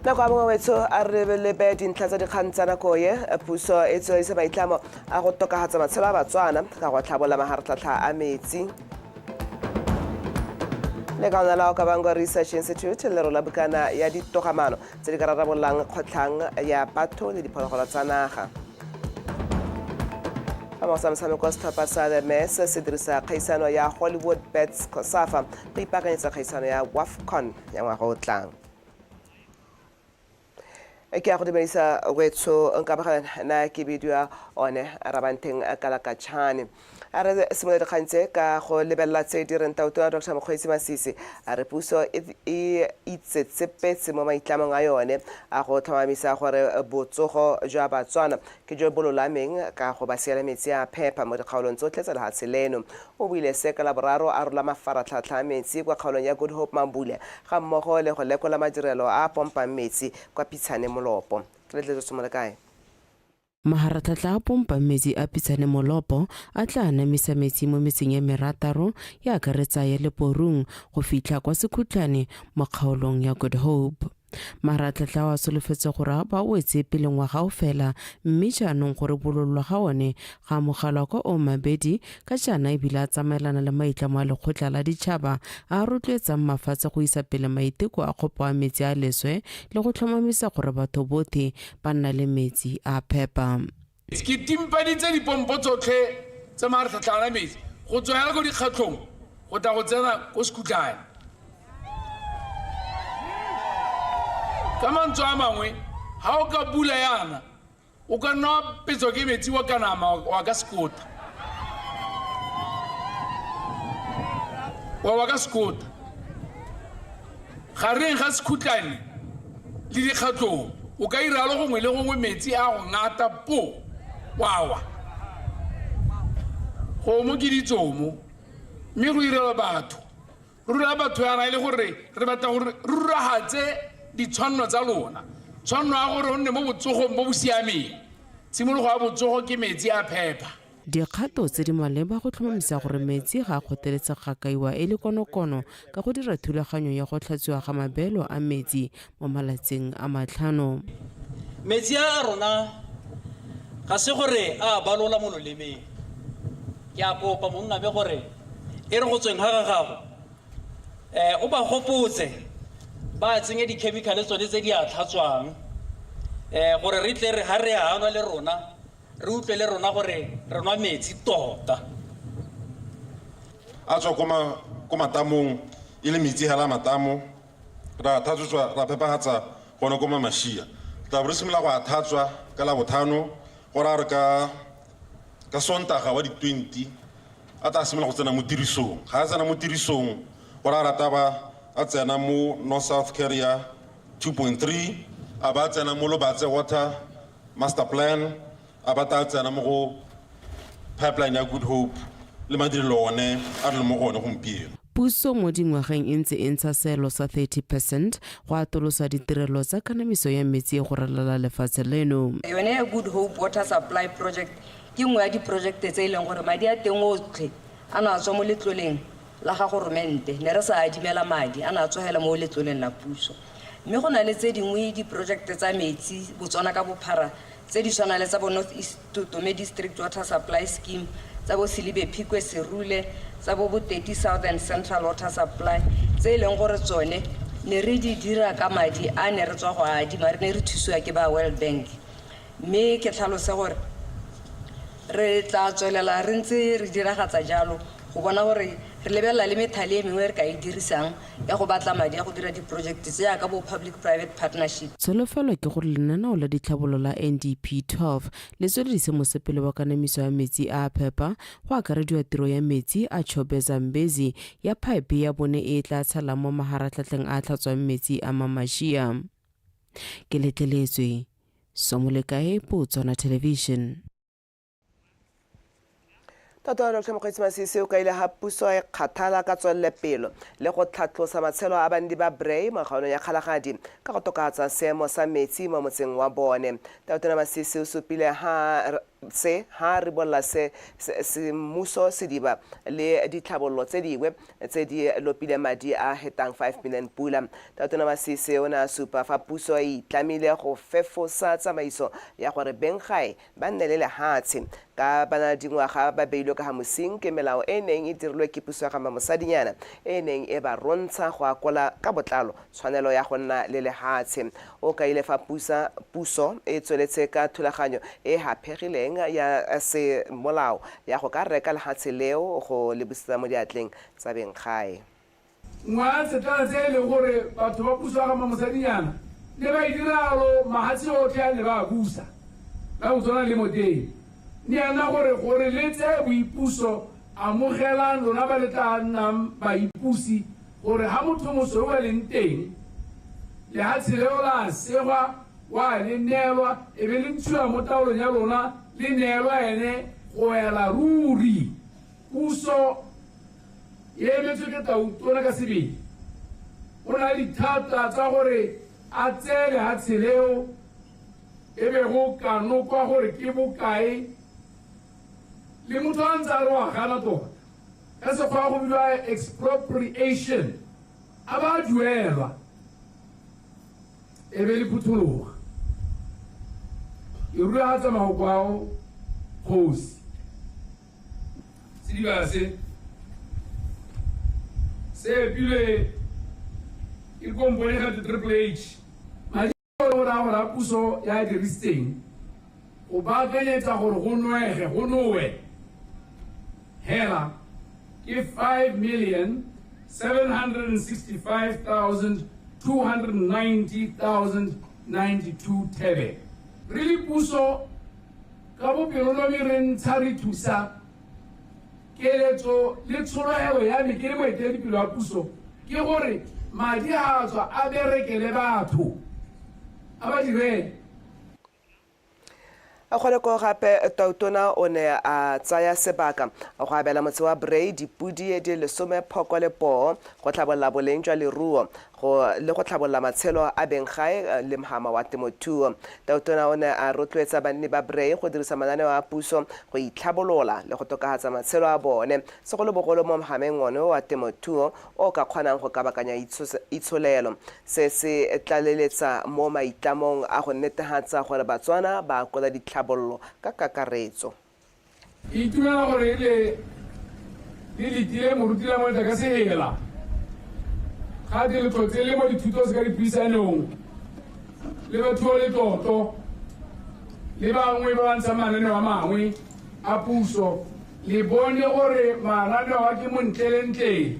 Nako a mongwetso a re lebe dintlha tsa dikgang tsa nako ye puso e tswetse maitlamo a go tokagatsa matshelo a batswana ka go tlhabola maharatlhatlha a metsi le ka la ka Bangwe Research Institute le rola bukana ya ditogamano tse di ka rarabollang kgotlang ya batho le diphologolo tsa naga Motshameko setlhopha sa TEME se dirisa kgaisano ya Hollywood Bets Kosafa go ipaakanyetsa kgaisano ya WAFCON ya ngwaga o tlang ke a go dumedisa wetso nka bagala na ke bidiwa one arabanteng kalakachane a re simole dikgantse ka go lebella tse di reng tautona Dr. Mokgweetsi Masisi a re puso e itsetsepetse mo maitlamong a yone a go tlhomamisa gore botsogo jwa batswana ke jo bololameng ka go ba siela metsi a phepa mo dikgaolong tsotlhe tsa lefatshe leno o buile se ka la boraro a rola mafaratlhatlha a metsi kwa kgaolong ya Good Hope Mambule ga mmogo le go lekola madirelo a pompang metsi kwa Pitsane Molopo le tletso tsomole kae Maharatlhatlha a pompa metsi a Pitsane Molopo a tla anamisa metsi mo metseng ya merataro ya akaretsa ya Leporung go fitlha kwa Sekhutlhane mo kgaolong ya Good Hope. Maharatlhatlha wa solofetse gore ba o etse pele ngwaga o fela mme jaanong gore bololwa ga one ga mogala kwa o mabedi ka jana e bila tsamaelana le maitlamo a lekgotla la ditšhaba a rotloetsang mafatshe go isa pele maiteko a kgopo a metsi a leswe le go tlhomamisa gore batho botlhe ba nna le metsi a phepa. Ke timpaditse dipompo tsotlhe tsa maharatlhatlha a metsi go tswela go dikgatlhong go tla go tsena ko Sekhutlhane. Ka mantswe a mangwe ha o ka bula yana o ka nna petso ke metsi wa kanama wa ka sekota wa ka sekota gareng ga Sekhutlhane le dikgatlhong o ka iralo gongwe le gongwe metsi a go ngata po wawa go mo ke ditsomo mme go irela batho rura batho yana ile gore re batla gore ruragatse ditshwanno tsa lona tshwanno a gore o nne mo botsogong bo bo siameng tshimologo ya botsogo ke metsi a phepa dikgato tse di maleba go tlhomamisa gore metsi ga a kgoteletse ga kaiwa e le konokono ka go dira thulaganyo ya go tlhatsiwa ga mabelo a metsi mo malatsing a matlhano metsi a rona ga se gore a balola mo lolemeng ke a kopa monna be gore e re go tsweng ga gago o ba gopotse ba tsenye di-chemical tsone tse di a tlhatswang gore re tle re ha re a nwa le rona re utlwe le rona gore re nwa metsi tota a tswa ko matamong e le metsi hela matamo ra tlhatswa ra phepagatsa gone ko mamashia tla bo re simolola go a tlhatswa ka la bothano gore a re ka Sontaga wa di-20 a tla simolola go tsena mo tirisong ga a tsena mo tirisong gore a rata ba a tsena mo North South Carrier 2.3 a ba tsena mo Lobatse Water Master Plan a ba ta tsena mo go pipeline ya Good Hope le madirelo one a re le mo gone gompieno puso mo dingwageng e ntse e ntsha seelo sa 30% go atolosa ditirelo tsa kanamiso ya metsi go ralala lefatshe leno yone ya Good Hope Water Supply Project ke nngwe ya diprojekte tse e leng gore madi a teng otlhe a na tswa mo letloleng la ga goromente ne re sa adimela madi a na tsogela mo letloleng la puso mme go na le tse dingwe diprojekte tsa metsi Botswana ka bophara tse di tshwana le tsa bo North East TEME District Water Supply Scheme tsa bo Silibe Phikwe Serule tsa bo 30 Southern Central Water Supply tse e leng gore tsone ne re di dira ka madi a ne re tswa go adima re ne re thusiwa ke ba World Bank mme ke tlhalose gore re tla tswelela re ntse re diragatsa jalo go bona gore re lebella le methale e mengwe re ka e dirisang ya go batla madi ya go dira diprojekte tse ya ka bo public private partnership solofelo ke gore lenaneo la ditlhabolo la NDP 12 le tsweditse mosepele wa kanamiso ya metsi a phepa go akarediwa tiro ya metsi a Chobe Zambezi ya pipe ya bone e tla tshala mo maharatlhatlheng a tlhatswang metsi a mamashia ke letleletswe Somolekae BOTSWANA Television Dr. Mokgweetsi Masisi o kaile ha puso e kgathala ka tswelele pelo le go tlhatlosa matshelo a bandi ba Bray mo kgaolong ya Kgalagadi ka go tokafatsa seemo sa metsi mo motseng wa bone. Dr. Masisi o supile ha se ha re bolla se mmuso se diba le ditlhabollo tse dingwe tse di lopile madi a hetang 5 million pula. Tatona Masisi o na supa fa puso e itlamile go fefosa tsamaiso ya gore benggae ba nne le lehatshe ka bana dingwaga ba beilwe ka hamosing ke melao e neng e dirilwe ke puso ya ga mosadinyana e neng e ba rontsha go akola ka botlalo tshwanelo ya go nna le lehatshe. O ka ile fa puso e tsweletse ka thulaganyo e hapegileng ya se molao ya go ka reka lehatshe leo go lebisitsa mo diatleng tsa benggae. ngwa setla tse le gore batho ba puso ga mosadinyana le ba idiralo mahatsi otlhe a le ba busa ba o tsona le moteng ni ana gore le tse boipuso amogelang lona ba le tla nnang baipusi gore ha motho moso wa leng teng lehatshe leo la segwa wa le neelwa e be le ntshiwa mo taolong ya lona le neelwa ene go ela ruri puso ye metso ke tona ka sebedi o na le dithata tsa gore a tsele lehatshe leo e be go kanokwa gore ke bokae le motho a ntse a re wa gana tota ka sekgwa go bidiwa expropriation a ba duelwa e be le phuthologa e rue a tsamao kwao kgosi sedibase se epilwe ke komponega di Triple H madi gore a gore a puso ya dirisitseng o baakanyetsa gore go nwege go nowe hela ke 5,765,290,092 thebe re le puso ka bopelolomi re ntsha re thusa keletso le tshologelo ya me ke le moeteledipele wa puso ke gore madi a tswa a berekele batho a ba direle. A kgole ko gape Tautona o ne a tsaya sebaka go abela motse wa Bray dipudi di 10 phoko le poo go tlhabolla boleng jwa leruo le go tlhabolla matshelo a benggae le mhama wa temothuo. Tautona o ne a rotloetsa banni ba Bray go dirisa mananeo a puso go itlhabolola le go tokahatsa matshelo a bone segolobogolo mo mhameng ono wa temothuo o ka kgonang go kabakanya itsholelo se se tlaleletsa mo maitlamong a go netehatsa gore Batswana ba kola ditlhabollo ka kakaretso. Itumela gore le ditile morutila mo ka sehela ga di le tlotse le mo dithuto se ka dipuisanong le batho le toto le bangwe ba bantsa mananeo a mangwe a puso le bone gore mananeo a ke montlelentle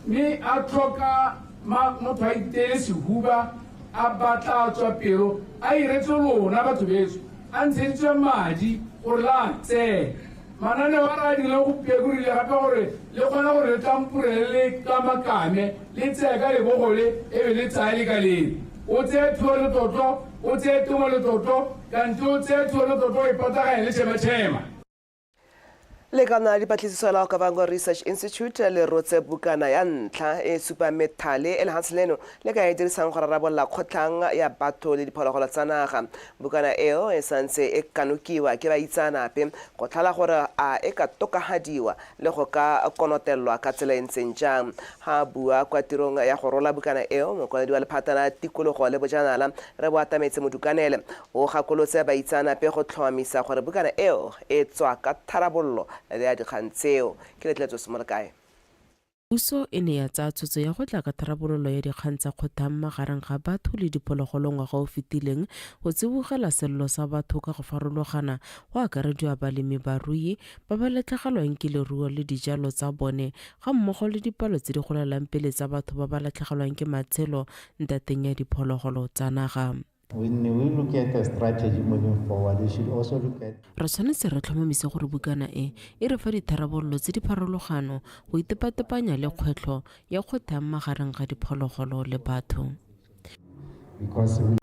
mme a tlhoka motho a itele sehuba a batla tswa pelo a iretse lona batho betso a ntsheditswe madi gore la tse mananeo a ra dile go pekurile gape gore le kgona gore le tampurele le kamakame le tseye ka lebogole e be le tsaya le ka lene o tseye thuo le toto o tseye tumo le toto kanti o tseye thuo le toto o ipatagane le tšhematšhema. Le kana dipatlisiso la Okavango Research Institute le rotse bukana ya ntlha e supa metale e le hansleno le ka e dirisang go rarabolla kgotlang ya batho le diphologolo tsa naga. Bukana eo e santse e kanukiwa ke baitsanape go tlhala gore a e ka tokahadiwa le go ka konotelwa ka tsela e ntseng jang. Ha bua kwa tirong ya go rola bukana eo mokwaledi wa lephata la tikologo le bojanala re bo atametse modukanele o gakolotse baitsanape go tlhomamisa gore bukana eo e tswa ka tharabollo le a dikgantseo ke letletso semolekae. Puso e ne ya tsa tshotso ya go tla ka tharabololo ya dikgang tsa kgothang magareng ga batho le diphologolo ngwaga o fetileng go tsibogela sello sa batho ka go farologana go akarediwa balemi barui ba ba latlhegelwang ke leruo le dijalo tsa bone ga mmogo le dipalo tse di golelang pele tsa batho ba ba latlhegelwang ke matshelo ntateng ya diphologolo tsa naga. When we look at the strategy moving forward, we should also look at... Re tshwanetse re tlhomamise gore bukana e re fa ditharabololo tse di pharologano go itepatepanya le kgwetlho ya kgothang magareng ga diphologolo le batho. Because we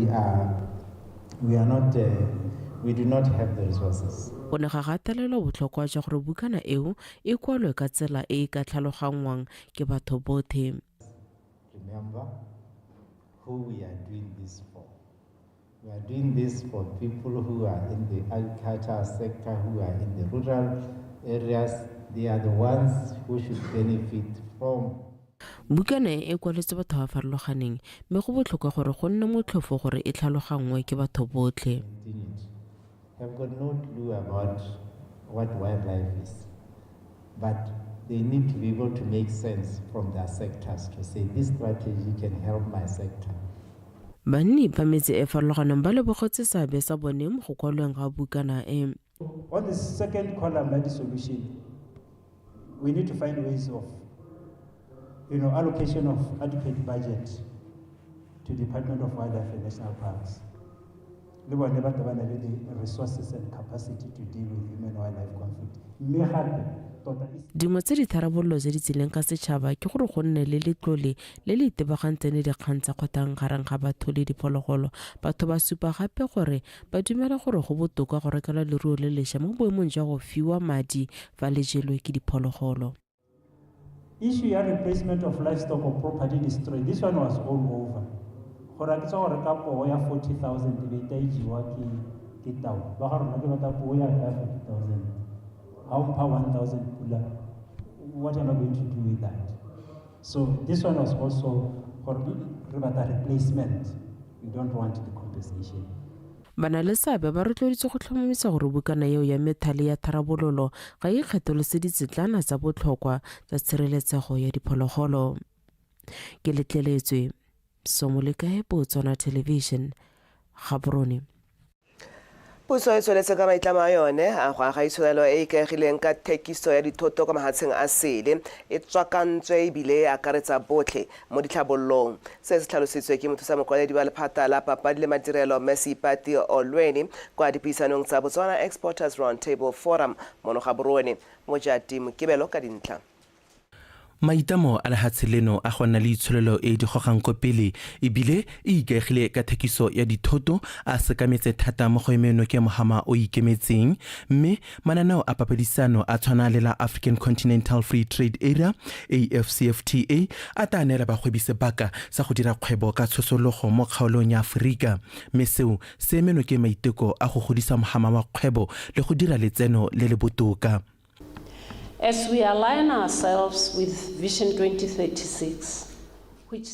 do not have the resources. Go ne ga gatelelwa botlhokwa jwa gore bukana eo e kwalwe ka tsela e ka tlhalogangwang ke batho botlhe. Remember who we are doing this for. We are doing this for people who are in the agriculture sector, who are in the rural areas. They are the ones who should benefit from. Bukana e kwaletse batho ba farologaneng mme go botlhokwa gore go nne motlhofo gore e tlhalogangwe ke batho botlhe. Have got no clue about what wildlife is, but they need to be able to make sense from their sectors to say this strategy can help my sector. Banni ba metse e farologaneng ba lebogetse seabe sa bone mo go kwalweng ga bukana e. On the second column, that is solution, we need to find ways of allocation of adequate budget to Department of Wildlife and National Parks. They will never have the resources and capacity to deal with human-wildlife conflict. Dingwe tse di tharabololo tse di tsileng ka setšhaba ke gore go nne le letlole le le itebagantseng le dikgang tsa kgotang gareng ga batho le diphologolo. Batho ba supa gape gore ba dumela gore go botoka go rekela leruo le lešwa mo boemong jwa go fiwa madi fa le jelwe ke diphologolo. Issue ya replacement of livestock or property destroyed, this one was all over. Gore ke tsa gore ka po ya 40,000 be taijiwa ke tao ba ga rona ke batla po ya 40,000. How per 1,000 pula? What am I going to do with that? So this one was also for a replacement. We don't want the compensation. Bana le seabe ba rotloeditse go tlhomamisa gore bukana eo ya methale ya tharabololo ga e kgetholose ditsetlana tsa botlhokwa tsa tshireletsego ya diphologolo. Ke letleletswe Somolekae BOTSWANA Television Gaborone. Puso e tsweletse ka maitlamo a yone a go aga itshwarelo e ikaegileng ka thekiso ya dithoto kwa mahatsheng a sele e tswakantswe ebile e akaretsa botlhe mo ditlhabollong. Se se tlhalositswe ke mothusamokwaledi wa lephata la papadi le madirelo Mesipati Olweni kwa dipuisanong tsa Botswana Exporters Roundtable Forum mo Gaborone. Mojati Mokibelo ka dintlha. Maitamo a lehatshe leno a gona le itsholelo e digogang ko pele ebile e ikaegile ka thekiso ya dithoto a sekametse thata mo go emeno ke mohama o ikemetseng mme mananeo a papadisano a tshwana le la African Continental Free Trade Area AfCFTA a tanela bagwebi sebaka sa go dira kgwebo ka tshosologo mo kgaolong ya Afrika mme seo se emeno ke maiteko a go godisa mohama wa kgwebo le go dira letseno le le botoka. As we align ourselves with Vision 2036, which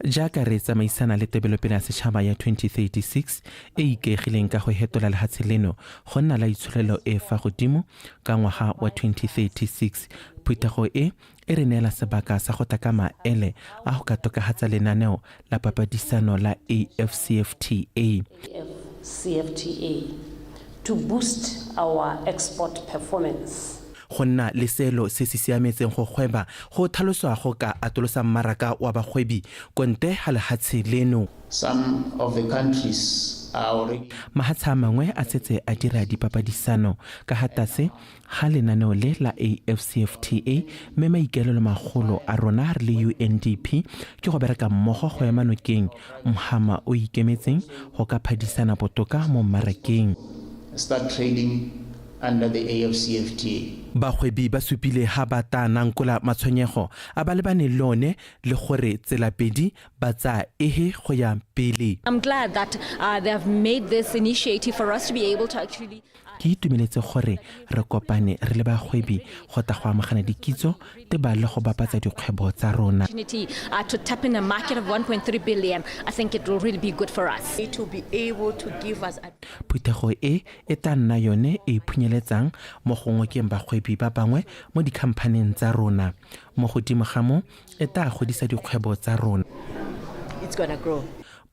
jaaka re tsamaisana le tebelopele ya setšhaba ya 2036 e ikaegileng ka go hetola lehatshe leno go nna la itsholelo e fa godimo ka ngwaga wa 2036 phutego e re neela sebaka sa go taka maele a go ka tokagatsa lenaneo la papadisano la AfCFTA to boost our export performance. Go nna le selo se se siametseng go gweba go tlhaloswa go ka atolosa mmaraka wa bagwebi konte ga lehatshe leno. Some of the countries are already mahatshe a mangwe a tsetse a dira dipapadisano ka hatase ga lenaneo le la AfCFTA mme maikaelelo magolo a rona re le UNDP ke go bereka mmogo go ema nokeng mohama o ikemetseng go ka phadisana botoka mo mmarakeng. Start trading under the AfCFTA. Bagwebi ba supile ha ba tanankola matshwenyego a ba lebane lone le gore tselapedi ba tsa ehe go ya pele. I'm glad that they have made this initiative for us to be able to actually ke itumeletse gore re kopane re le bagwebi go ta go amagana dikitso te ba le go bapatsa dikgwebo tsa rona. To tap in a market of 1.3 billion. I think it will really be good for us to be able to give us phutego e tla nna yone e phunyeletsang mo gongwe ke bagwebi ba bangwe mo dikhamphaneng tsa rona mo godimo ga mo e tla godisa dikgwebo tsa rona. It's gonna grow.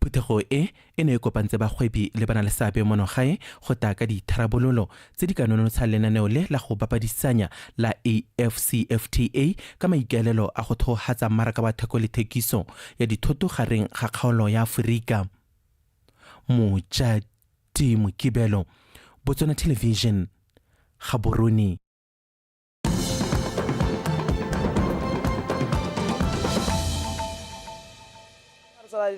Phutego e ne e kopantse bagwebi le bana le seabe mo gae go ta ka ditharabololo tse di ka nonotsha lenaneo le la go bapadisanya la AfCFTA ka maikaelelo a go thogatsa mmaraka wa theko le thekiso ya dithoto gareng ga kgaolo ya Afrika. Mojati Mokibelo, BOTSWANA Television, Gaborone.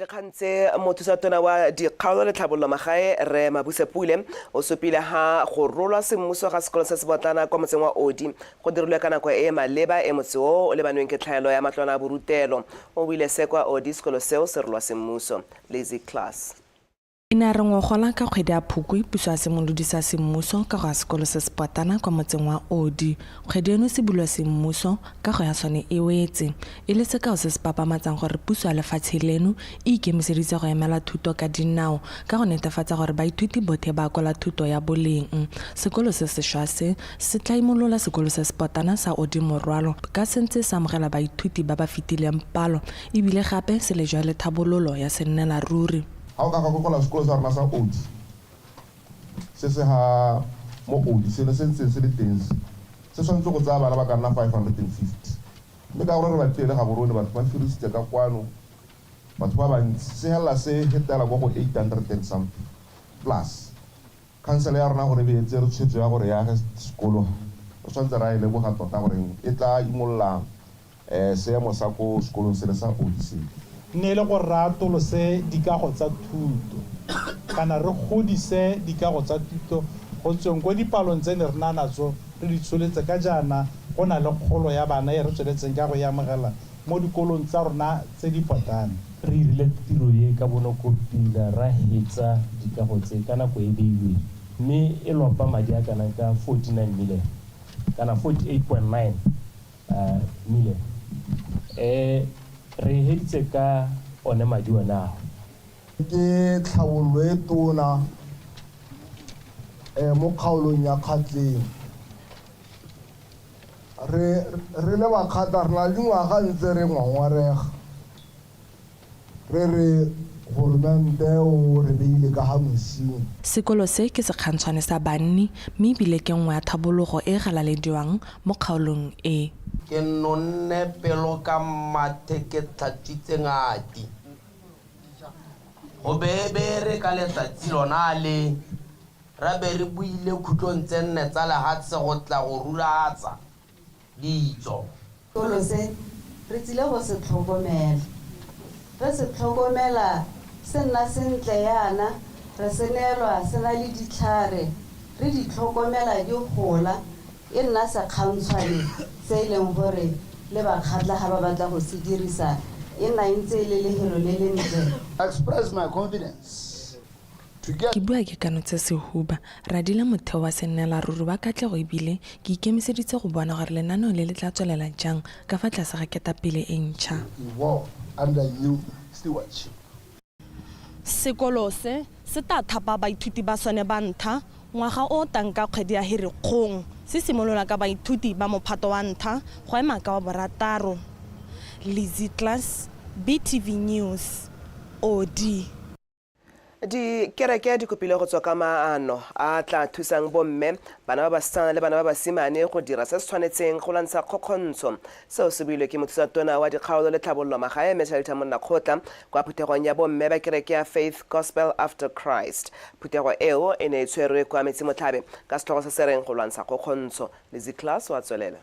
Kgantse mothusatona wa dikgaolo le tlhabololo magae re Mabuse Pule o supile ha go rolwa semmuso ga sekolo se se botlana kwa motseng wa Odi go dirilwe ka nako e maleba e motse o le banweng ke tlhaelo ya matlwana a borutelo o buile se kwa Odi sekolo seo se rolwa semmuso Lazy Class. Ina re ngogola ka kgwedi ya Phukwi puso ya simolodisa semmuso ka go ya sekolo se sepotana kwa motseng wa Odi. Kgwedi eno se bulwa semmuso ka go ya sone e wetse. E le sekao se se papamatsang gore puso ya lefatshe leno e ikemiseditse go emela thuto ka dinao ka go netefatsa gore baithuti botlhe ba kwala thuto ya boleng. Sekolo se sešwa se tla imolola sekolo se sepotana sa Odi Morwalo ka sentse sa amogela baithuti ba ba fetileng palo ebile gape se le jwa le thabololo ya sennela ruri. Ha o ka gogola sekolo sa rona sa Odi se ha mo Odi se le sentse se le teng se tshwanetse go tsaya bana ba ka nna 550 mme ka gore re ba tele ga borone batho ba firisitse ka kwano batho ba bantsi se hela se hetela go 800 and something plus council ya rona gore beetse re tshwetso ya gore ya sekolo o tshwanetse ra ile go ga tota gore e tla imolla seemo sa go sekolong se le sa Odi se ne le go ratolose dikago tsa thuto kana re godise dikago tsa thuto go tsweng go dipalong tse ne re na natso re di tsholetse ka jana go na le kgolo ya bana e re tsweletseng ka go ya amogela mo dikolong tsa rona tse di potana. Re irile tiro ye ka bonokopila ra hetsa dikago tse ka nako e beilweng mme e lopa madi a kana ka 49 million kana 48.9 million. Re heditse ka one madi ona ke tlhabollo e tona mo kgaolong ya Kgatleng re le ba khata rena dingwaga ntse re ngwangwarega re goromente o re beile ka ga mosing. Sekolo se ke sekgantshwane sa banni mme ebile ke nngwe ya thabologo e galalediwang mo kgaolong e. Ke nonne pelo ka mathe ke tlhatsitse ngati go bebere ka letsatsi lona le ra be re buile khutlong tse nne tsa lehatse go tla go ruratsa ditso. Sekolo se re tsile go se tlhokomela re se tlhokomela se nna sentle yana re senelwa se na le ditlhare re di tlhokomela di gola e nna se kgantshwane se e leng gore le bakgatla ga ba batla go se dirisa e nna ntse le lehelo le lentle. Express my confidence. Ke bua ke kano tse sehuba ra dila motheo wa sennela ruri ba katlego ebile ke ikemiseditse go bona gore lenaneo le le tla tswelela jang ka fa tlase ga ketapele e ntšha. Under new stewardship. Sekolo se ta thapa baithuti ba sone ba ntlha ngwaga o tang ka kgwedi ya Ferikgong se simolola ka baithuti ba mophato wa ntlha go ema ka wa borataro. Lizzy Class, BTV News, Odi. Dikereke di kopile go tswa ka maano a tla thusang bomme bana ba basetsana le bana ba basimane go dira se se tshwanetseng go lwantsha kgokgontsho seo se builwe ke mothusatsatona wa dikgaolo le tlhabollo magae Meshalita Monnakgotla kwa phuthegong ya bomme ba kereke ya Faith Gospel After Christ. Phuthego eo e ne e tshwerwe kwa Metsimotlabe ka setlhogo se se reng go lwantsha kgokgontsho. Lizzy Class wa tswelela.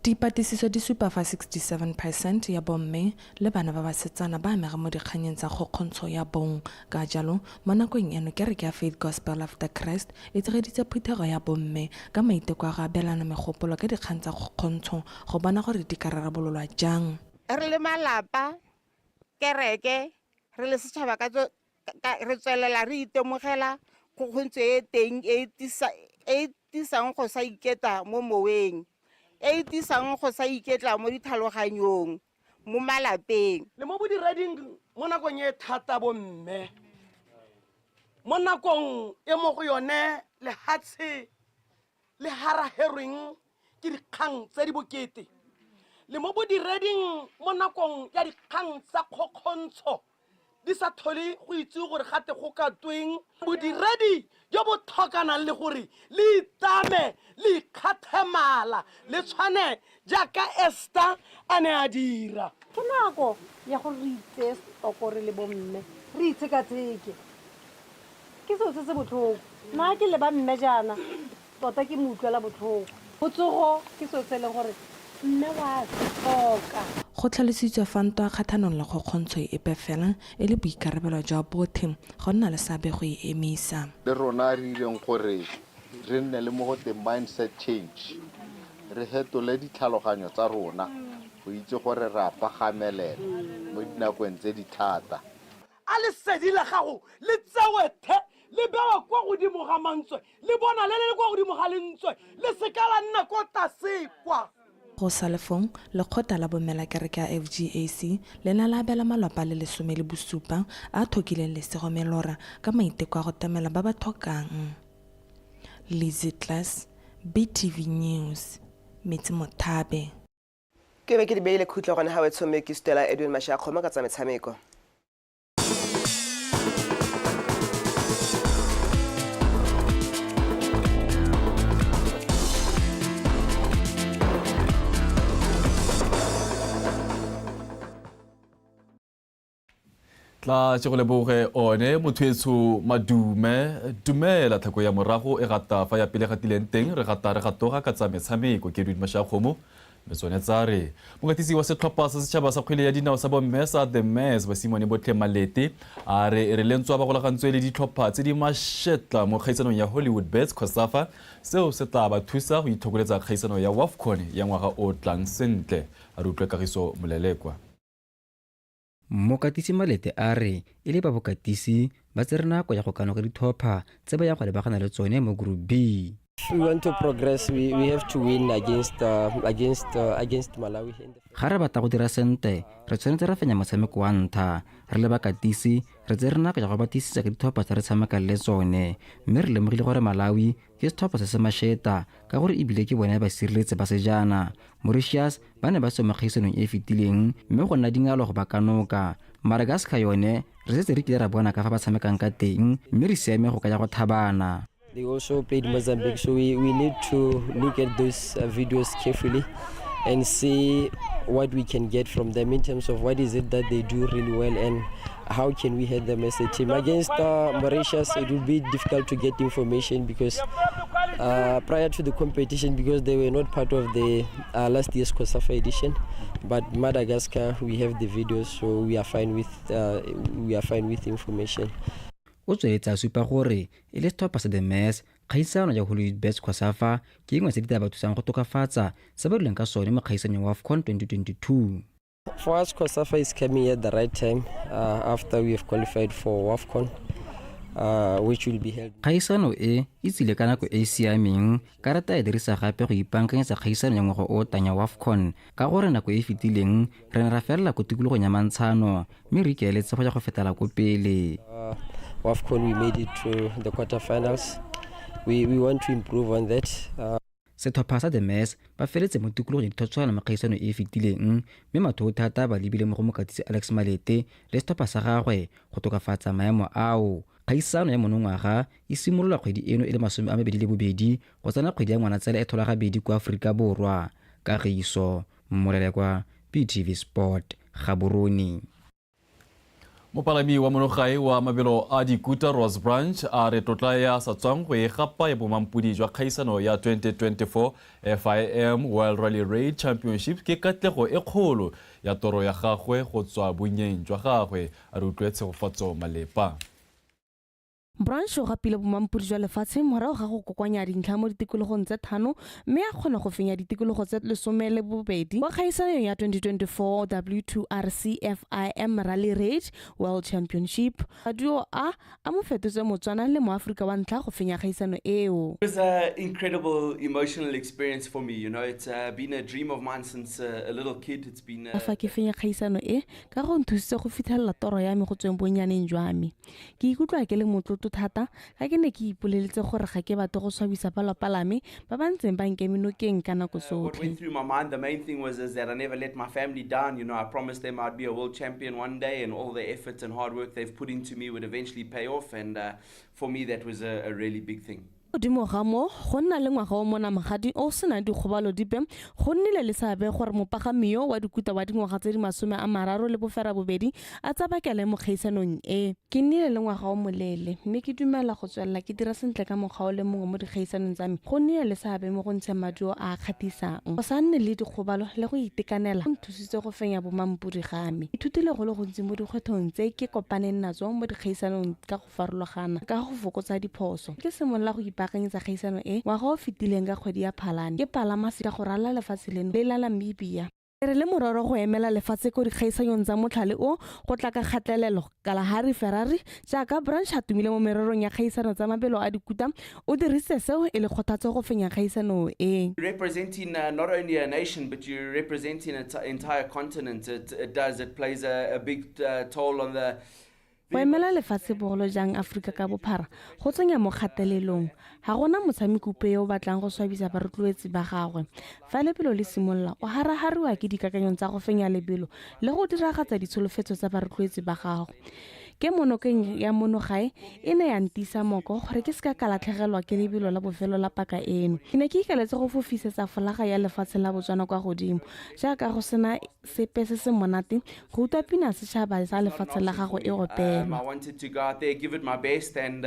Dipatisiso di supa fa 67% ya bomme le bana ba basetsana ba amega mo dikganyeng tsa kgokgontsho ya bong. Ka jalo mo nakong eno kereke ya Faith Gospel After Christ e tshegeditse phuthego ya bomme ka maiteko a go abelana megopolo ka dikgang tsa kgokgontsho go bona gore di ka rarabololwa jang. Re le malapa kereke re le setšhaba re tswelela re itemogela kgokgontsho e teng e tisang go sa iketa mo moweng e tisang go sa iketla mo ditlhaloganyong mo malapeng le mo bodireding mo nakong e thata bomme mo nakong e mo go yone lehatshe le haraherweng ke dikgang tse di bokete le mo bodireding mo nakong ya dikgang tsa kgokgontsho di sa thole go itse gore gate go ka tweng bodiredi jo bo tlhokanang le gore le itame le ikgathemala le tshwane jaaka Esther a ne a dira. Ke nako ya go re itse stoko re le bomme re itshekatsheke ke seo se botlhoko nna ke le ba mme jana tota ke mo utlwela botlhoko botsogo ke seo se leng gore mme wa tlhoka. Go tlhalositswe fa ntwa kgathanong le kgokgontsho epe fela e le boikarabelo jwa bothe go nna le seabe go e emisa. Le rona re ileng gore re nne le mo go the mindset change re hetole ditlhaloganyo tsa rona go itse gore re a pagamelela mo dinakong tse di thata. A lesedi la gago le tsewethe le bewa kwa godimo ga mantswe le bona le kwa godimo ga lentswe le seka la nna ko tasekwa go salefong lekgotla la bomela kereke ya FGAC le na la abela malapa le 17 a thokileng lesegomelora ka maiteko a go temela ba ba thokang. Lizzie Class, BTV News, Metsi Mothabe. ke be ke di beile khutlo gona ha wetso me ke Stella Edwin Mashakgoma ka tsa metshameko. tla go leboge one mothuetso madume dumela thako ya morago e gata fa ya pele gatileng teng re gatoga ka tsa metshameko ke Edwin Mashakgoma me tsone tsa re mogatisi wa setlhopha sa setšhaba sa kgwele ya dinao sa bomme sa TEME Basimane Botle Malete a re lentswe ba golagantswe le ditlhopha tse di mashetla mo kgaisanong ya Hollywood Bets Khosafa seo se tla ba thusa go ithokoletsa kgaisano ya WAFCON ya ngwaga o tlang sentle a re utlwe Kagiso Molelekwa. Mokatisi Malete a re e le ba bokatisi ba tsere nako ya go kanoga dithopha tse ba yang go lebagana le tsone mo Group B. We want to progress. We have to win against Malawi. Ga re batla go dira sente re tshwanetse re fenya motshameko wa ntlha re le bakatisi re tsere nako ya go batisisa ka dithopha tse re tshamekang le tsone mme re lemogile gore Malawi ke sethopha se se masheta ka gore ebile ke bone ba sireletse ba sejana. Mauritius ba ne ba some kgaisanong e fetileng mme go nna dingalo go ba kanoka. Madagascar yone re setse re kile ra bona ka fa ba tshamekang ka teng mme re siame go ka ya go thabana. They also played Mozambique, so we need to look at those videos carefully and see what we can get from them in terms of what is it that they do really well and how can we help them as a team. Against Mauritius, it will be difficult to get information because prior to the competition, because they were not part of the last year's Khosafa edition. But Madagascar, we have the videos, so we are fine with information. O tsweletsa supa gore e le stop sa the mess kgaisano ya Hollywood Bets Khosafa ke engwe se di ba thusang go tokafatsa se ba dileng ka sone mo kgaisanong wa AFCON 2022. For us, Khosafa is coming at the right time after we have qualified for AFCON, which will be held. Kgaisano e tsile ka nako e siameng karata e dirisa gape go ipankanyetsa kgaisano ya ngwaga o tanya wa AFCON ka gore nako e fetileng re ne ra felela go tikologong ya mantshano mme re ikeeletse go ya go fetela ko pele. AFCON, we made it to the quarterfinals. We want to improve on that. Setlhopha sa the mess ba feletse mo tikologong ya dithotswana mo kgaisano e fetileng mme matho thata ba lebile mo go mokatisi Alex Malete le setlhopha sa gagwe go tokafatsa maemo ao. Kgaisano ya monongwaga e simolola kgwedi eno e le 22 go tsena kgwedi ya Ngwanatsele e thola gabedi kwa Aforika Borwa. Kagiso Molelekwa, BTV Sport, Gaborone. Mopalami wa monogae wa mabelo a dikuta Rose Branch a re tlotla ya sa tswang go e gapa ya bomampudi jwa kgaisano ya 2024 FIM World Rally Raid Championship ke katlego e kgolo ya toro ya gagwe go tswa bonyeng jwa gagwe a re utlwetse go fatso malepa. Branch o gapile bomampudi jwa lefatshe morago ga go kokoanya dintlha mo ditikologong tse thano mme a kgona go fenya ditikologo tse 12 kwa kgaisanong ya 2024 W2RC FIM Rally Raid World Championship. Radio a mo fetotse motswana le mo Afrika wa ntlha go fenya kgaisano eo. It was an incredible emotional experience for me, you know. It's been a dream of mine since a little kid. It's been fa ke fenya kgaisano e ka go nthusitse go fitlhelela toro ya me go tsweng bonyaneng jwa me. Ke ikutlwa ke le motlotlo thata ga ke ne ke ipoleletse gore ga ke batle go swabisa palopalame ba ba ntseng ba nkeme nokeng ka nako sotlhe. What went through my mind, the main thing was that I never let my family down. You know, I promised them I'd be a world champion one day, and all the effort and hard work they've put into me would eventually pay off, and for me that was a really big thing. Godimo ga mo go nna le ngwaga o mona magadi o sena dikgobalo dipe go nnile le sabe gore mopagamiyo wa dikuta wa dingwaga tse di 30 le bofera bobedi a tsabakele mo kgaisanong e. Ke nnile le ngwaga o molele mme ke dumela go tswelela ke dira sentle ka mokgwa o le mongwe mo dikgaisanong tsa me go nnile le sabe mo go ntse maduo a kgatisang go sa nne le dikgobalo le go itekanela go nthusitse go fenya bomampudi ga me. Ithutile go le gontsi mo dikgwethong tse ke kopaneng natso mo dikgaisanong ka go farologana ka go fokotsa diphoso. Ke simolola go ipakanyetsa kgaisano e ngwaga o fetileng ka kgwedi ya Phalane ke palama se ka go rala lefatshe leno le la Namibia. re le mororo go emela lefatshe ko dikgaisanong tsa motlhale o go tla ka kgatelelo Kalahari Ferrari jaaka branch a tumile mo mererong ya kgaisano tsa mabelo a dikuta o dirise seo e le kgothatso go fenya kgaisano e. Representing not only a nation, but you're representing an entire continent. It plays a big toll on the. Go emela lefatshe bogolo jang Afrika ka bophara go tsenya mo kgatelelong ga gona motshamekupe yo o batlang go swabisa barotloetsi ba gagwe fa lebelo le simolola o harahariwa ke dikakanyong tsa go fenya lebelo le go diragatsa ditsholofetso tsa barotloetsi ba gagwe ke monokeng ya monogae e ne ya ntisa moko gore ke seka ka latlhegelwa ke lebelo la bofelo la paka eno ke ne ke ikaletse go fofisetsa folaga ya lefatshe la Botswana kwa godimo jaaka go sena sepe se se monate go utlwa pina setšhaba sa lefatshe la gago e opelwa. I wanted to go out there, give it my best, and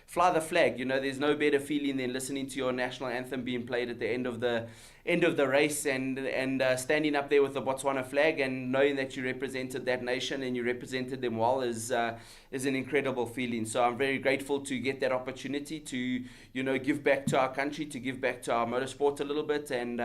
fly the flag. You know, there's no better feeling than listening to your national anthem being played at the end of the race, and standing up there with the Botswana flag and knowing that you represented that nation and you represented them well is an incredible feeling. So I'm very grateful to get that opportunity to, give back to our country, to give back to our motorsport a little bit, and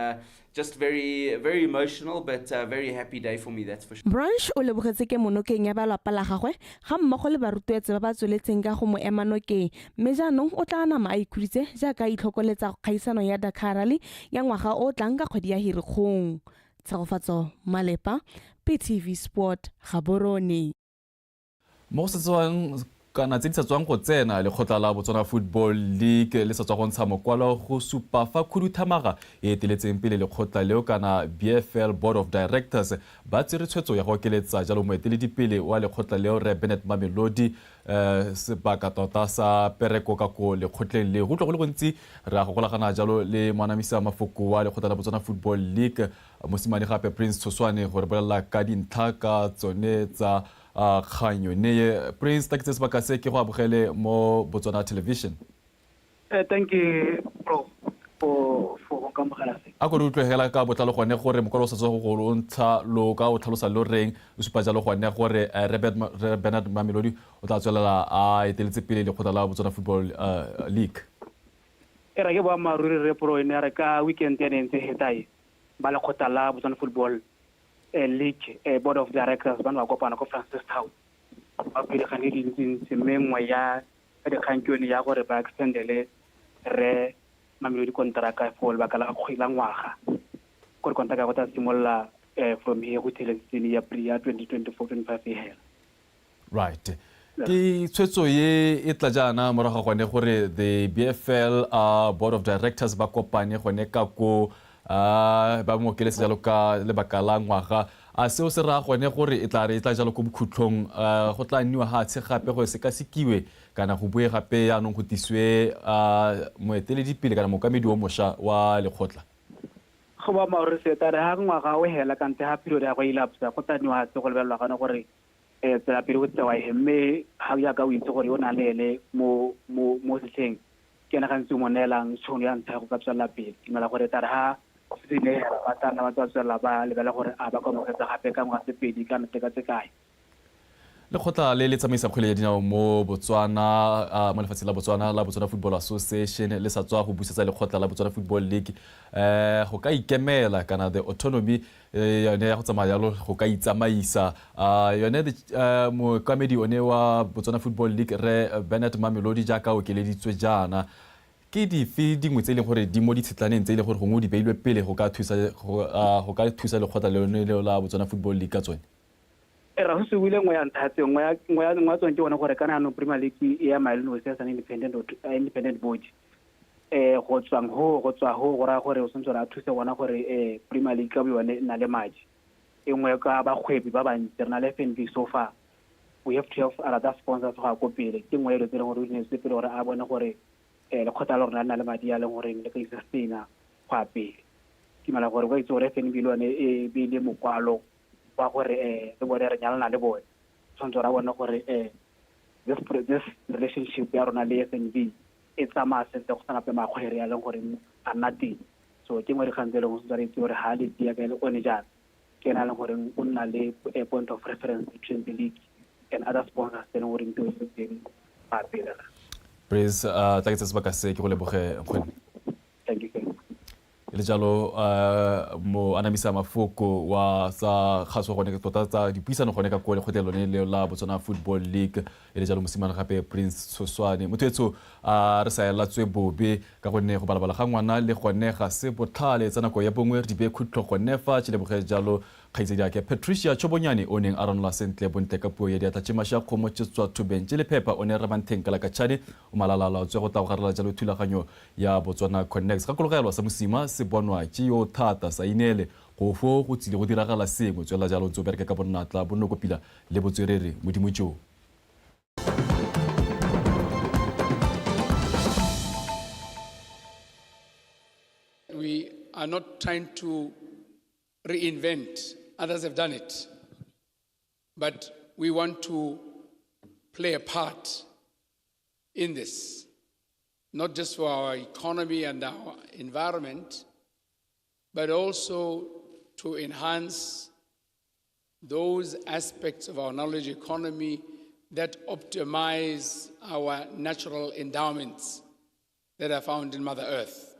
just very, very emotional, but very happy day for me, that's for sure. Branch o lebogetse ke monokeng ya balapa la gagwe ga mmogo le barutwetse ba ba tsweletseng ka go mo ema nokeng mme jaanong o tla nama a ikhuditse jaaka itlhokoletsa kgaisano ya Dakar Rally ya ngwaga o tlang ka kgwedi ya Ferikgong. Tshegofatso Malepa, PTV Sport, Gaborone. Mo setswang kana tse di sa tswang go tsena lekgotla la Botswana Football League le sa tswa go ntsha mokwalo go supa fa khuduthamaga e eteletseng pele lekgotla leo kana BFL Board of Directors ba tsere tshwetso ya go okeletsa jalo moeteledipele wa lekgotla leo Re Bennett Mamelodi sebaka tota sa pereko ka ko lekgotleng le go tlo go le gontsi re a go golagana jalo le moanamisa mafoko wa lekgotla la Botswana Football League mosimane gape Prince Tsoswane gore bolela ka dintlha ka tsone tsa kganyo ne Prince ta ke tse sebaka se ke go abogele mo Botswana Television. Thank you bro for kamogela se a go re utlwegela ka botlalo gone gore mokwalo sa go go ntsha lo ka o tlhalosa lo reng o supa jalo gone gore Re Bennett Mamelodi o tla tswelela a eteletse pele le kgotla la Botswana Football League. e ra ke ba maruri re pro ene re ka weekend ya nentse hetai ba le kgotla la Botswana Football League Board of Directors ba ba kopana ko Francis Town ba pele ga ne di ntse mengwe ya dikgankweni ya gore ba extendele Re Mamelodi kontraka for ba kala kgwila ngwaga gore kontraka go tla simolla from here go till ya 2024-25 hela. Right. Ke tshwetso ye e tla jana morago gone gore the BFL Board of Directors ba kopane gone ka ko ba mo keletse jalo ka lebaka la ngwaga a seo se ra gone gore e tla jalo ko bokhutlong go tla nniwa ha tse gape go se ka sekiwe kana go bue gape ya nong go tiswe moeteledipele kana mokamedi wa mosha wa lekgotla go ba maore se tare ha ngwaga o hela ka nte ha period ya go ilapsa go tla nniwa tse go lebelelwa kana gore tsela pele go tsewa mme ha ya ka o itse gore o na lele mo setlheng ke na gantsi mo neelang tšhono ya ntsha go ka tswela pele ke mela gore tare ha se ne ba tsana ba tswela ba lebela gore a ba komogetse gape ka ngwaga sepedi ka ntle ka tsekae lekgotla le tsamaisa kgwele ya dinao mo Botswana mo lefatsheng la Botswana Football Association le sa tswa go busetsa lekgotla la Botswana Football League go ka ikemela kana the autonomy yone ya go tsamaya jalo go ka itsamaisa yone mokamedi one wa Botswana Football League Re Bennett Mamelodi jaaka o keleditswe jana ke dife dingwe tse e leng gore di mo ditshitlaneng tse e leng gore gongwe di beilwe pele go ka thusa lekgotla lone la Botswana Football League ka tsone ra go se wile ngwe ya nthatse ngwe tsone ke bona gore kana no Premier League ya maelano se sa independent body go tswa ho go ra gore o sentse ra thusa bona gore Premier League ka bone na le madi engwe ka ba kgwebi ba ba internal FNB so far we have to have other sponsors go go pele ke ngwe ile tsere gore o ne se pele gore a bona gore le khotla lo rena na le madi ya le gore le ka sustain go pele ke mala gore go itse gore FNB lone e be le mokwalo wa gore le bone re nyalana le bone tshwanetse ra bona gore this relationship ya rona le FNB e tsamaya sentle go sana pe magwere ya leng gore a nna teng so ke ngwe re khantsele go se itse gore ha le tia ka le one jana ke na le gore o nna le point of reference between the league and other sponsors tse gore ntwe se teng ba pela Praise ta ke tsebaka se ke go leboge nkgone thank you le jalo mo anamisa mafoko wa sa khaso gone tota tsa dipuisano gone ka kole kgotelo le la Botswana Football League le jalo mosimane gape Prince Soswane mothetso re sa ela tswe bobe ka gonne go balabala ga ngwana le gone ga se botlhale tsa nako ya bongwe di be khutlo gone fa tshile boge jalo khaitsedi ya ke Patricia Chobonyane o neng a ranola sentle bontle ka puo ya diatla tsemasha khomo tswa thubeng le phepa o ne re bantheng kala ka tshane o malalala tswe go tagogarela jalo thulaganyo ya Botswana Connect ka kologelo sa mosima se bonwa ke yo thata sa inele go fo go tsile go diragala sengwe tswela jalo tso bereke ka bonnatla bonno kopila le botswerere modimotso. We are not trying to reinvent. Others have done it. But we want to play a part in this, not just for our economy and our environment, but also to enhance those aspects of our knowledge economy that optimize our natural endowments that are found in Mother Earth.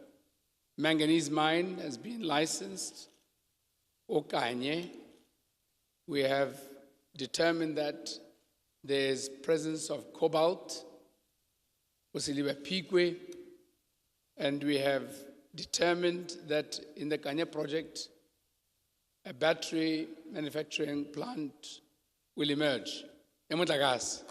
Manganese mine has been licensed. Okanye, we have determined that there is presence of cobalt, Osiliba Pigwe, and we have determined that in the Kanye project, a battery manufacturing plant will emerge. Emotlagas.